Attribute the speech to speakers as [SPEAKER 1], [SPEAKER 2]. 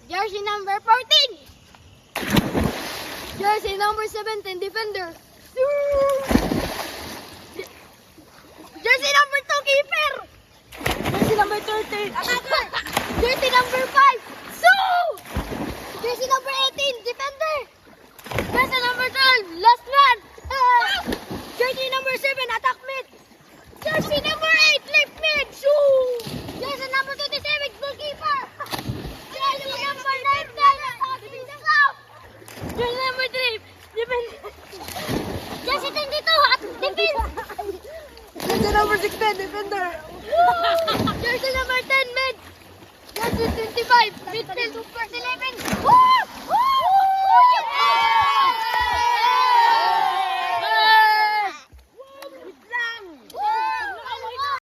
[SPEAKER 1] Jersey number 14. Jersey number 17, defender. Jersey number 2, keeper. Jersey number 13, attacker. Jersey number 5, jersey number 18, defender. Jersey number 12, last one. Jersey number 7, attack mid. Jersey number 8, left mid. Jersey number 27, goalkeeper. Jersey number 9, defensive half. Jersey number 3, defender. Jersey 22, defense.
[SPEAKER 2] Jersey number 16, defender.
[SPEAKER 1] Jersey number 10, mid. Jersey 25, midfield, first 11. Woo! Woo! Yeah!